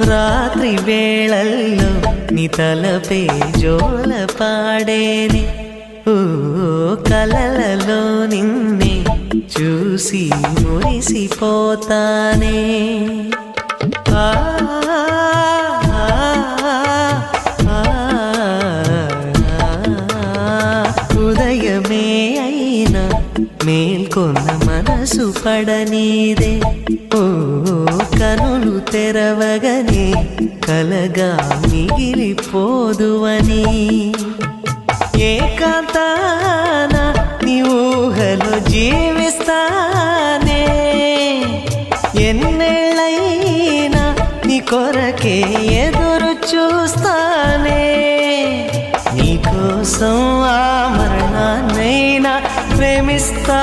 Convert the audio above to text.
రాత్రి వేళల్లో నీ తలపే జోల పాడేనే ఓ కలలలో నిన్నే చూసి మురిసిపోతానే ఆ ఉదయమే అయినా మేల్కొన్న మనసు పడనీదే ఓ కనులు తెరవగనే కలగా మిగిలిపోదువని ఏకాంతాన నీ ఊహలో జీవిస్తానే ఎన్నేళ్ళైనా నీ కొరకే ఎదురు చూస్తానే నీకోసం ఆ మరణాన్నైనా ప్రేమిస్తా